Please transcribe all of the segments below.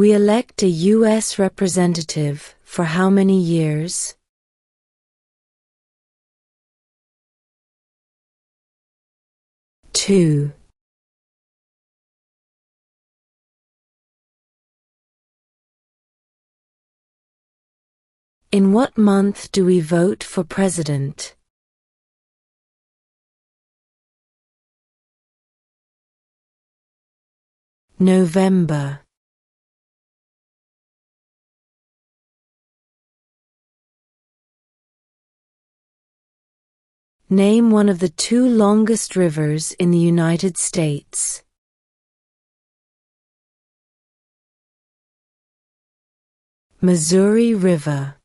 We elect a U.S. representative for how many years? Two. In what month do we vote for president? November. Name one of the two longest rivers in the United States. Missouri River.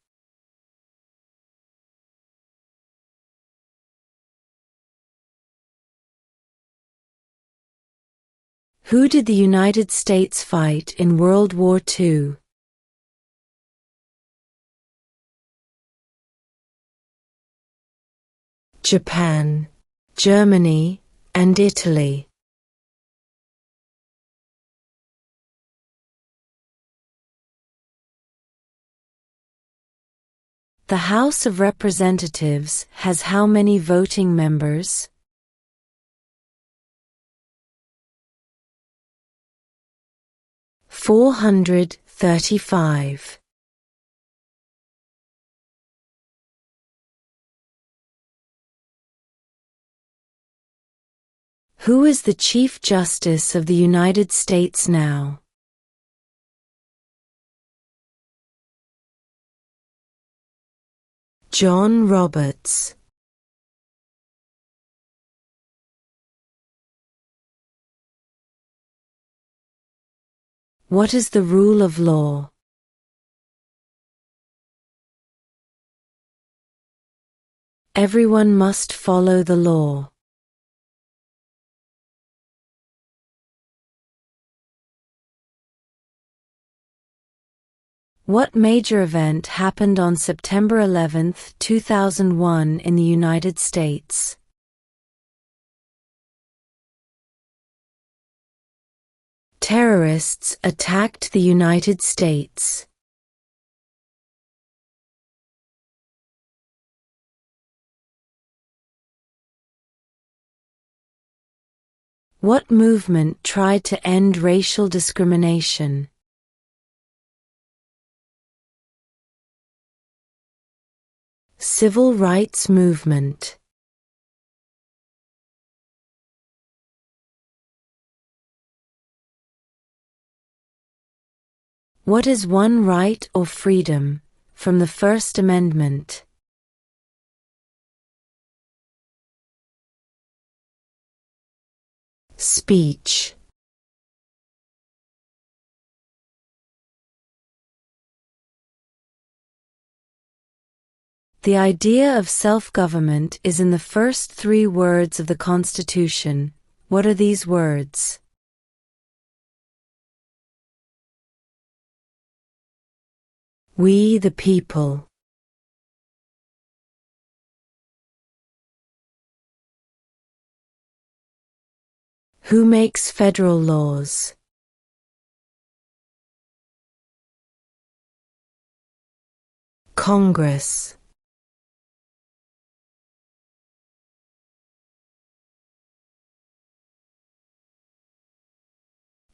Who did the United States fight in World War II? Japan, Germany, and Italy. The House of Representatives has how many voting members? 435. Who is the Chief Justice of the United States now? John Roberts. What is the rule of law? Everyone must follow the law. What major event happened on September 11, 2001 in the United States? Terrorists attacked the United States. What movement tried to end racial discrimination? Civil rights movement. What is one right or freedom from the First Amendment? Speech. The idea of self-government is in the first three words of the Constitution. What are these words? We the people. Who makes federal laws? Congress.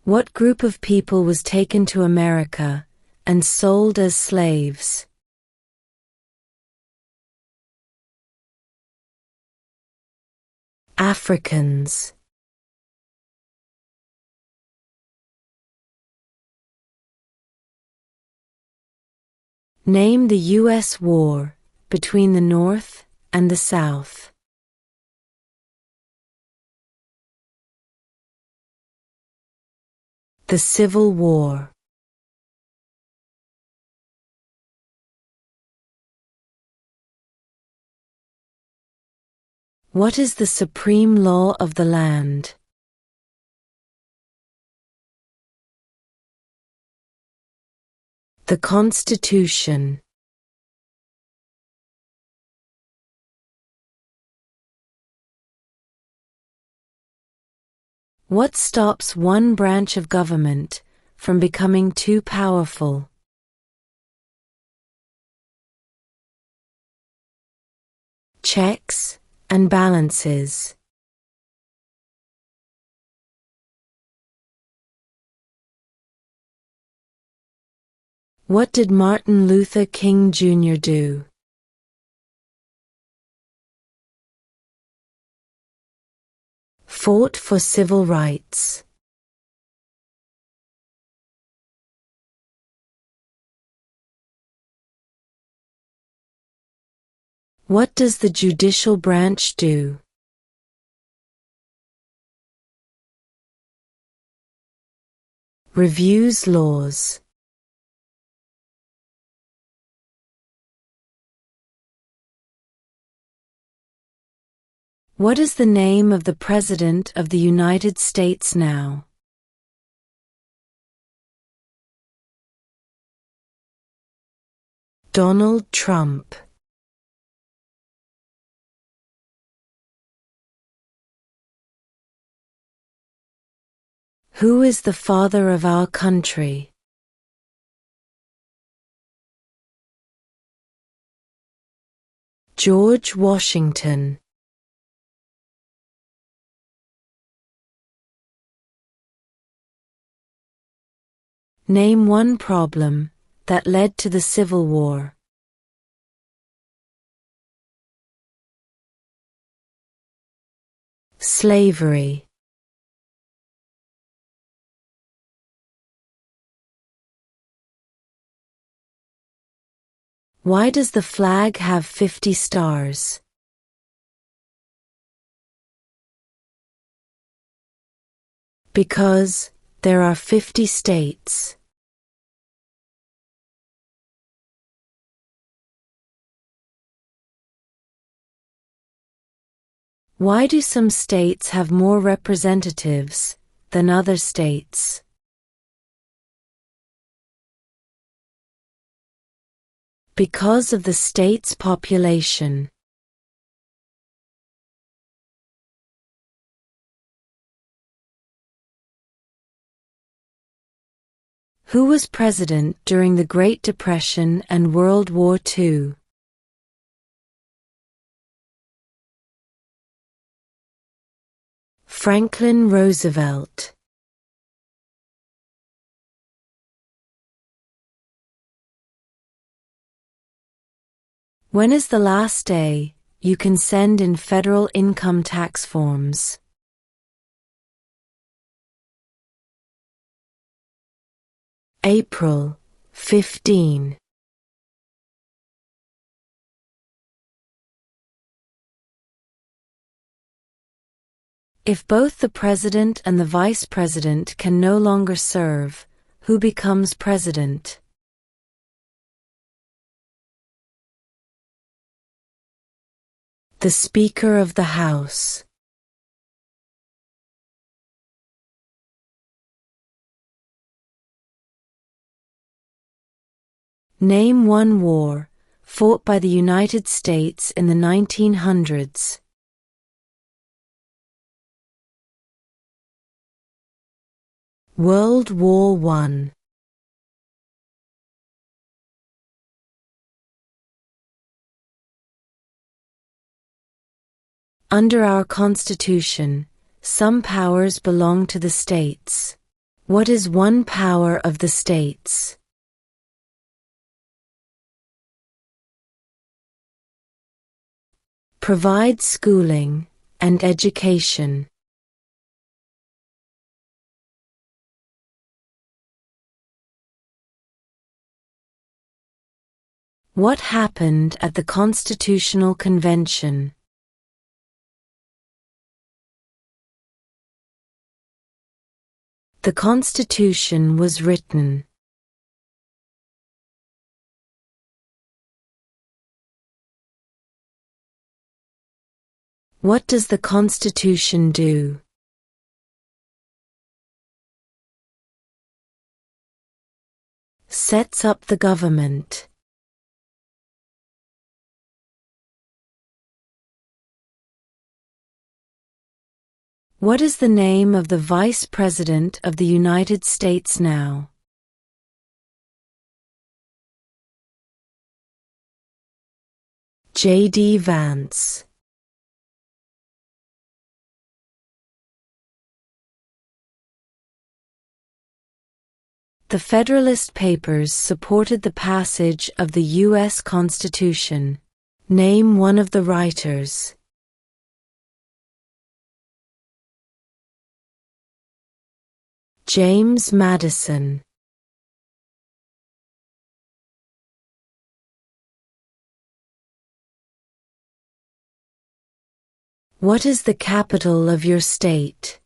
What group of people was taken to America and sold as slaves? Africans. Name the U.S. war between the North and the South. The Civil War. What is the supreme law of the land? The Constitution. What stops one branch of government from becoming too powerful? Checks and balances. What did Martin Luther King Jr. do? Fought for civil rights. What does the judicial branch do? Reviews laws. What is the name of the President of the United States now? Donald Trump. Who is the father of our country? George Washington. Name one problem that led to the Civil War. Slavery. Why does the flag have 50 stars? Because there are 50 states. Why do some states have more representatives than other states? Because of the state's population. Who was president during the Great Depression and World War II? Franklin Roosevelt. When is the last day you can send in federal income tax forms? April 15. If both the president and the vice president can no longer serve, who becomes president? The Speaker of the House. Name one war fought by the United States in the 1900s. World War I. Under our Constitution, some powers belong to the states. What is one power of the states? Provide schooling and education. What happened at the Constitutional Convention? The Constitution was written. What does the Constitution do? Sets up the government. What is the name of the Vice President of the United States now? J.D. Vance. The Federalist Papers supported the passage of the U.S. Constitution. Name one of the writers. James Madison. What is the capital of your state?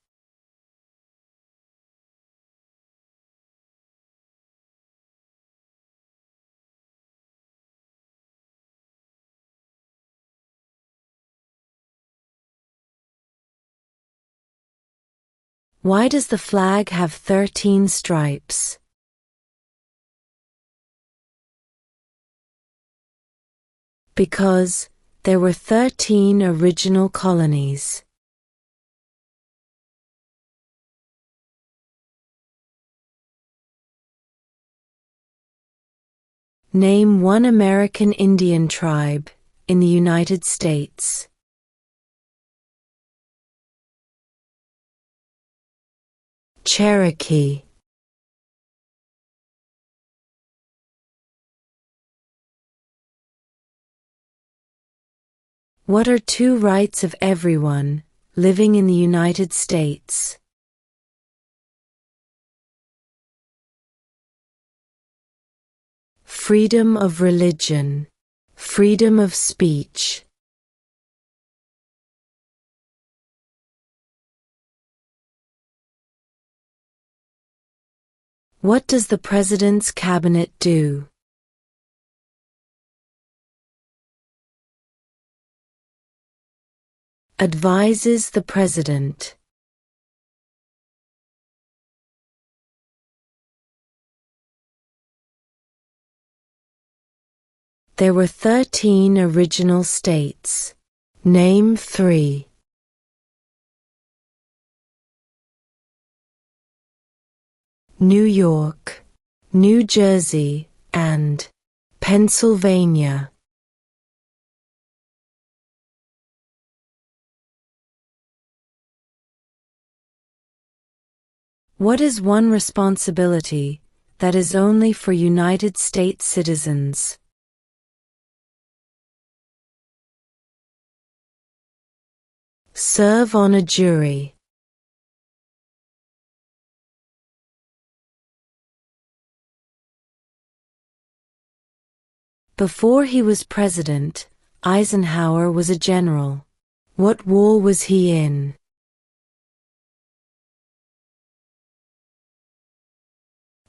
Why does the flag have 13 stripes? Because there were 13 original colonies. Name one American Indian tribe in the United States. Cherokee. What are two rights of everyone living in the United States? Freedom of religion, freedom of speech. What does the President's Cabinet do? Advises the President. There were 13 original states. Name 3. New York, New Jersey, and Pennsylvania. What is one responsibility that is only for United States citizens? Serve on a jury. Before he was president, Eisenhower was a general. What war was he in?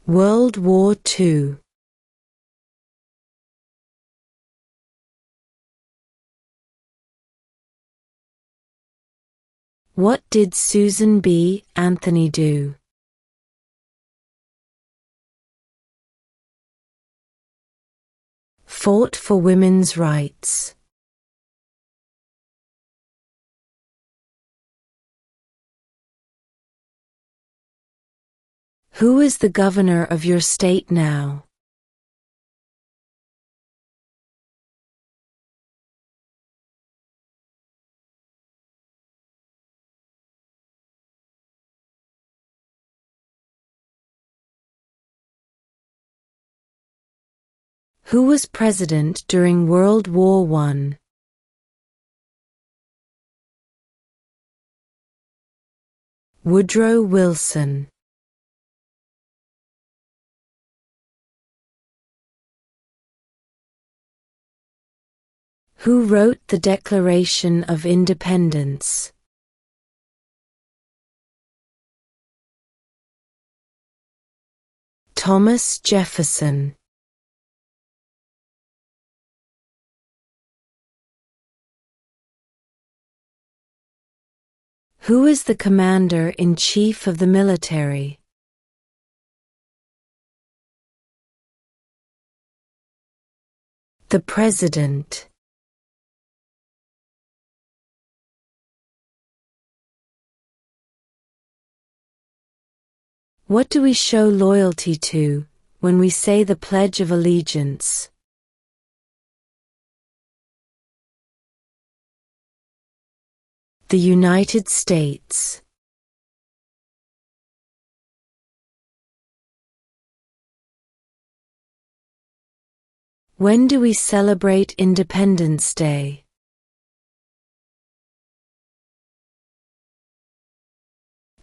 World War II. What did Susan B. Anthony do? Fought for women's rights. Who is the governor of your state now? Who was president during World War I? Woodrow Wilson. Who wrote the Declaration of Independence? Thomas Jefferson. Who is the commander-in-chief of the military? The President. What do we show loyalty to when we say the Pledge of Allegiance? The United States. When do we celebrate Independence Day?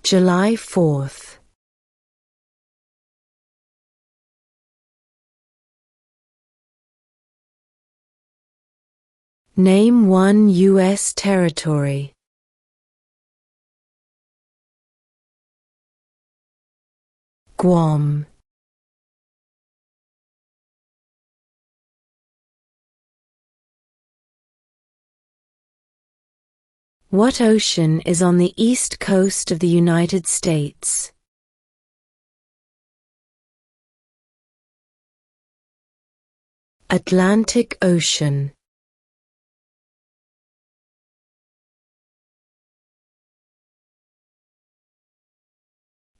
July 4th. Name one U.S. territory. Guam. What ocean is on the east coast of the United States? Atlantic Ocean.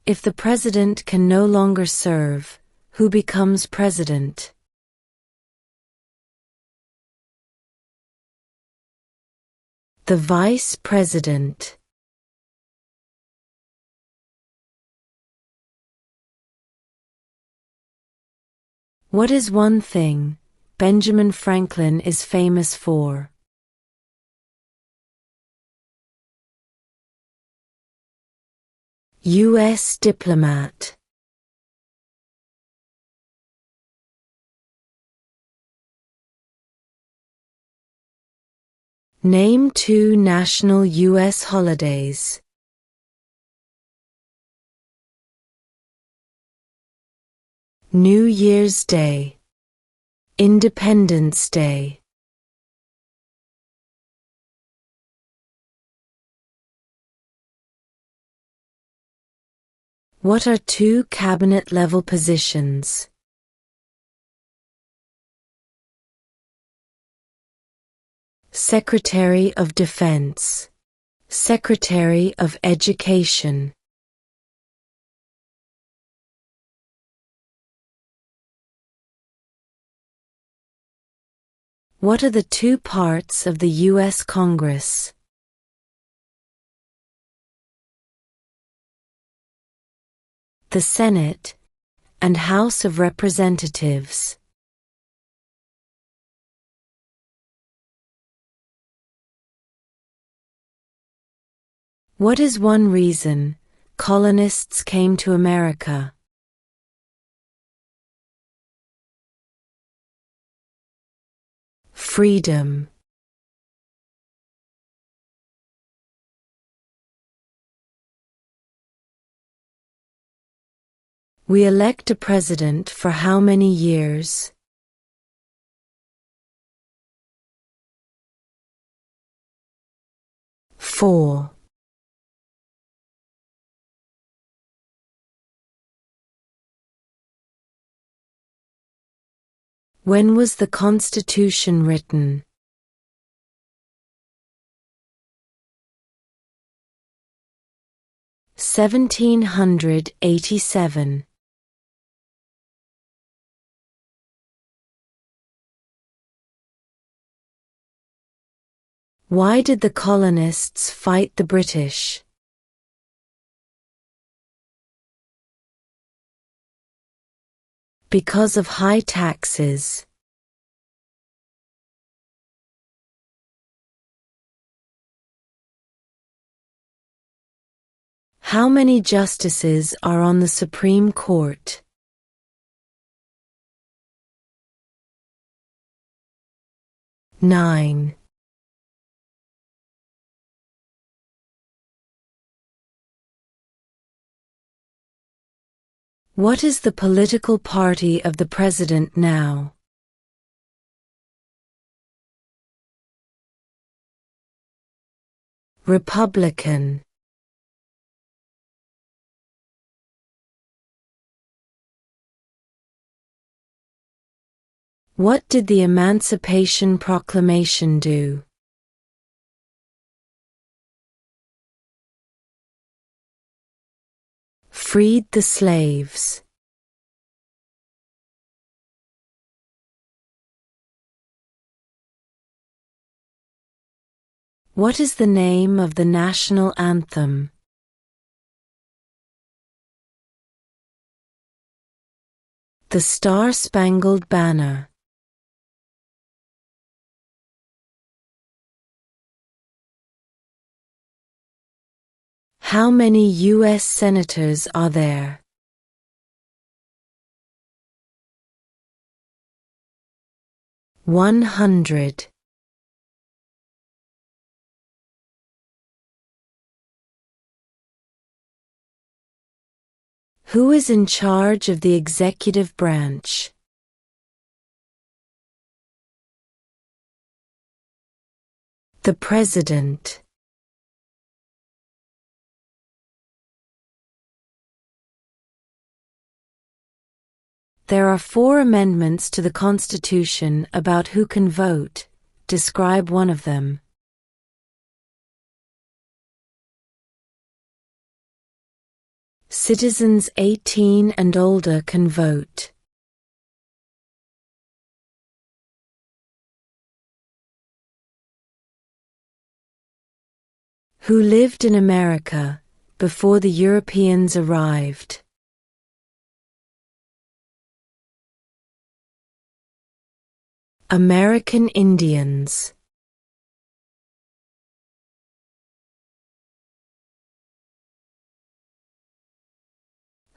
If the president can no longer serve, who becomes president? The vice president. What is one thing Benjamin Franklin is famous for? U.S. diplomat. Name two national U.S. holidays. New Year's Day. Independence Day. What are two cabinet-level positions? Secretary of Defense. Secretary of Education. What are the two parts of the U.S. Congress? The Senate and House of Representatives. What is one reason colonists came to America? Freedom. We elect a president for how many years? 4. When was the Constitution written? (1787). Why did the colonists fight the British? Because of high taxes. How many justices are on the Supreme Court? 9. What is the political party of the president now? Republican. What did the Emancipation Proclamation do? Freed the slaves. What is the name of the national anthem? The Star-Spangled Banner. How many U.S. senators are there? $100. Who is in charge of the executive branch? The President. There are 4 amendments to the Constitution about who can vote. Describe one of them. Citizens 18 and older can vote. Who lived in America before the Europeans arrived? American Indians.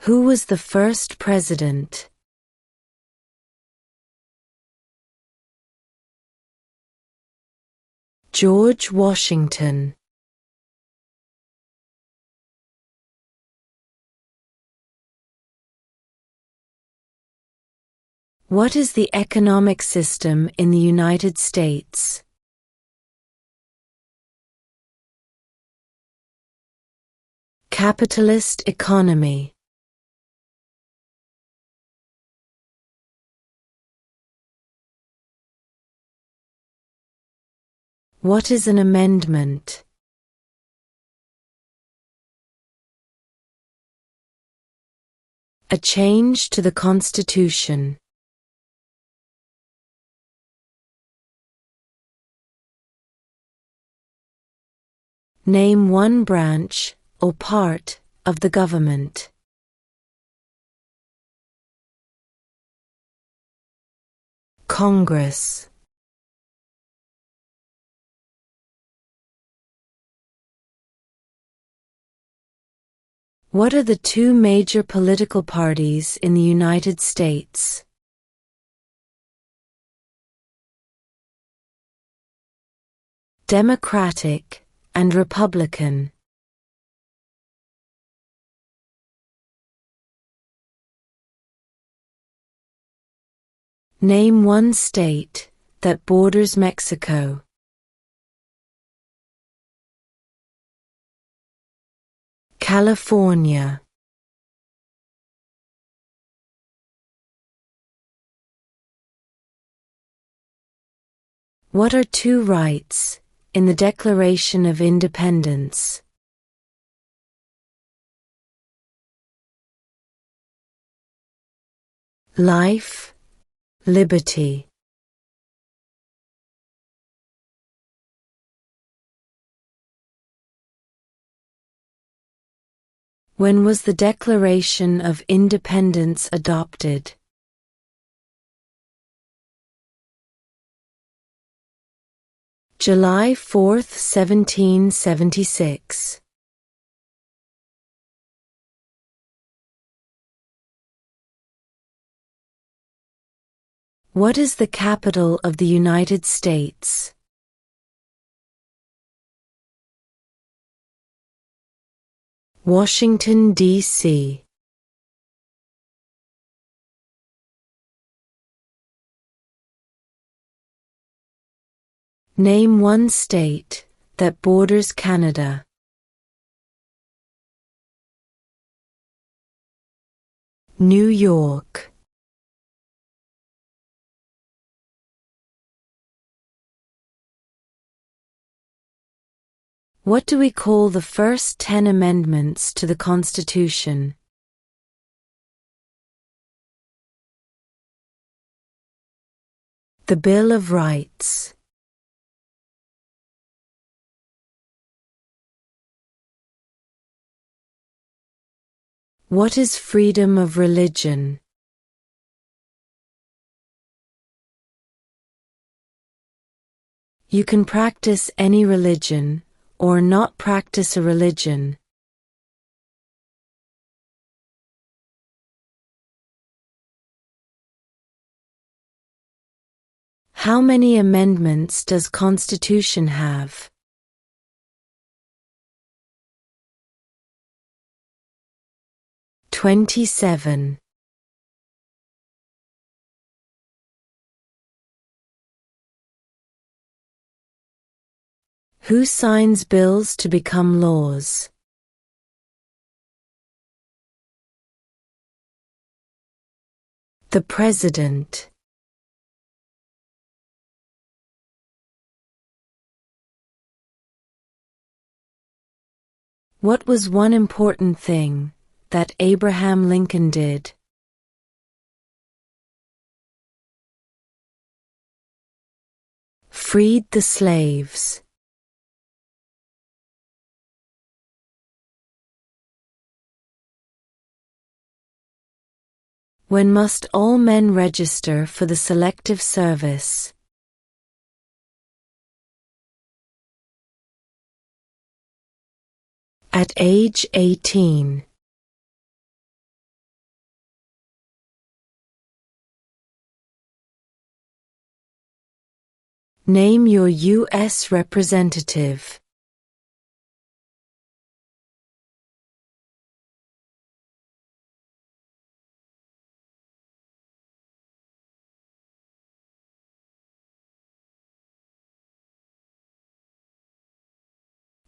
Who was the first president? George Washington. What is the economic system in the United States? Capitalist economy. What is an amendment? A change to the Constitution. Name one branch or part of the government. Congress. What are the 2 major political parties in the United States? Democratic and Republican. Name one state that borders Mexico. California. What are 2 rights in the Declaration of Independence? Life, liberty. When was the Declaration of Independence adopted? July 4, 1776. What is the capital of the United States? Washington, D.C. Name one state that borders Canada. New York. What do we call the first 10 amendments to the Constitution? The Bill of Rights. What is freedom of religion? You can practice any religion, or not practice a religion. How many amendments does Constitution have? "27. Who signs bills to become laws? The President. What was one important thing that Abraham Lincoln did? Freed the slaves. When must all men register for the Selective Service? At age 18. Name your U.S. representative.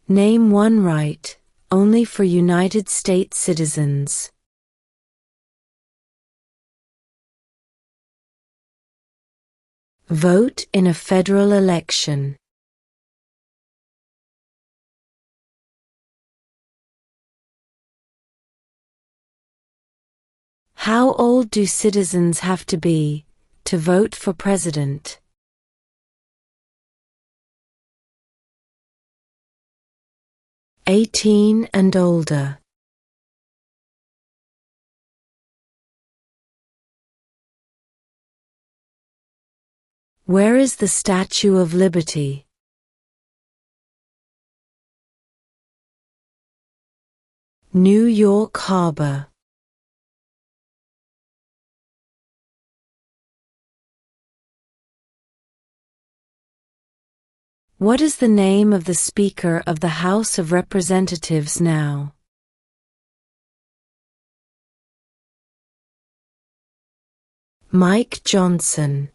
Name one right, only for United States citizens. Vote in a federal election. How old do citizens have to be to vote for president? 18 and older. Where is the Statue of Liberty? New York Harbor. What is the name of the Speaker of the House of Representatives now? Mike Johnson.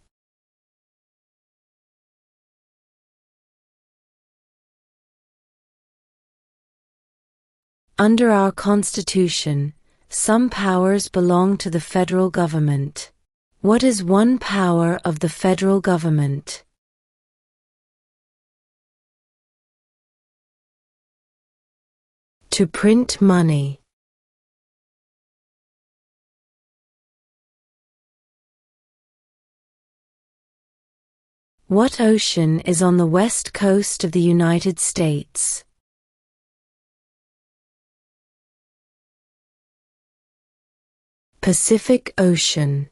Under our Constitution, some powers belong to the federal government. What is one power of the federal government? To print money. What ocean is on the west coast of the United States? Pacific Ocean.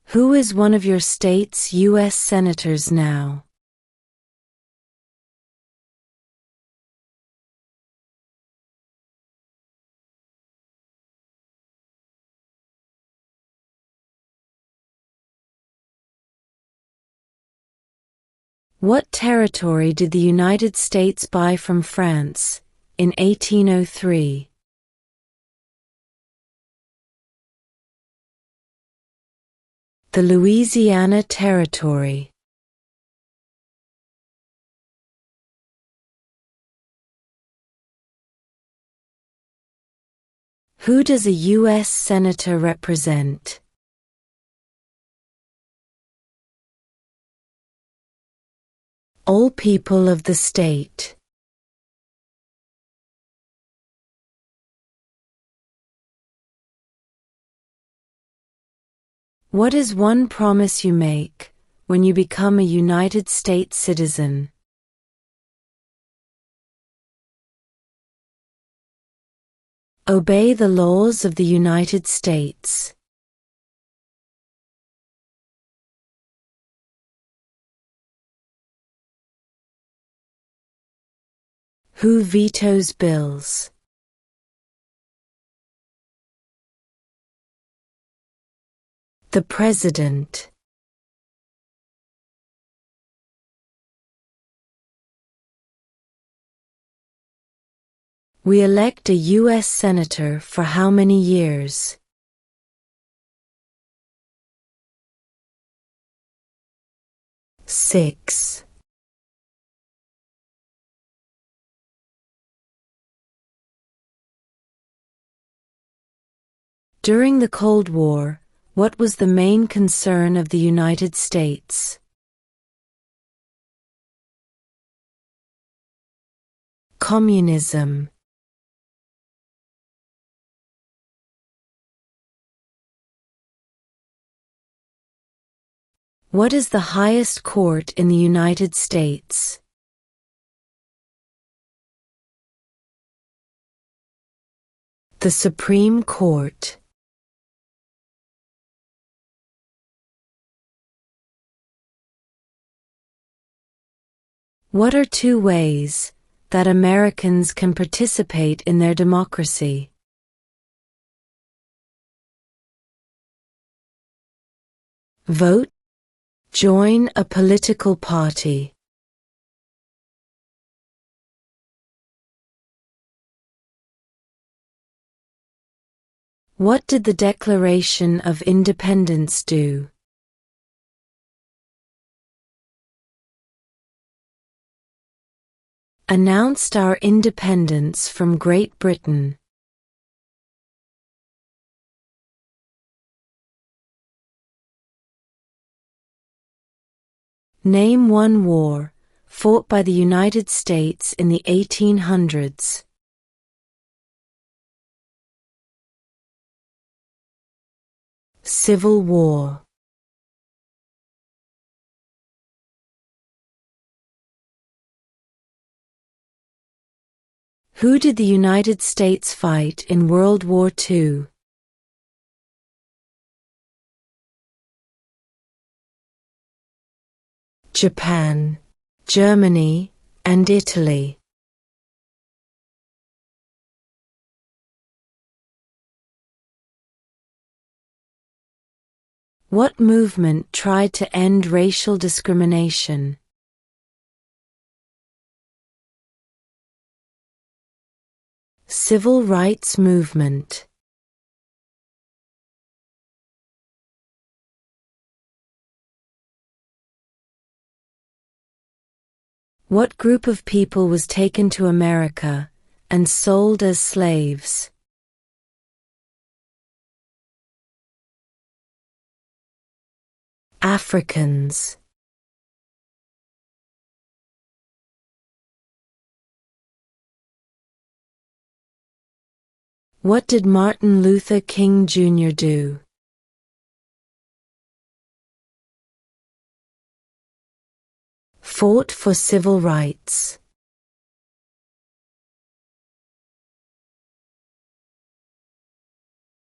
Who is one of your state's U.S. senators now? What territory did the United States buy from France in 1803? The Louisiana Territory. Who does a U.S. Senator represent? All people of the state. What is one promise you make when you become a United States citizen? Obey the laws of the United States. Who vetoes bills? The President. We elect a U.S. Senator for how many years? 6. During the Cold War, what was the main concern of the United States? Communism. What is the highest court in the United States? The Supreme Court. What are 2 ways that Americans can participate in their democracy? Vote. Join a political party. What did the Declaration of Independence do? Announced our independence from Great Britain. Name one war fought by the United States in the 1800s. Civil War. Who did the United States fight in World War II? Japan, Germany, and Italy. What movement tried to end racial discrimination? Civil rights movement. What group of people was taken to America and sold as slaves? Africans. What did Martin Luther King Jr. do? Fought for civil rights.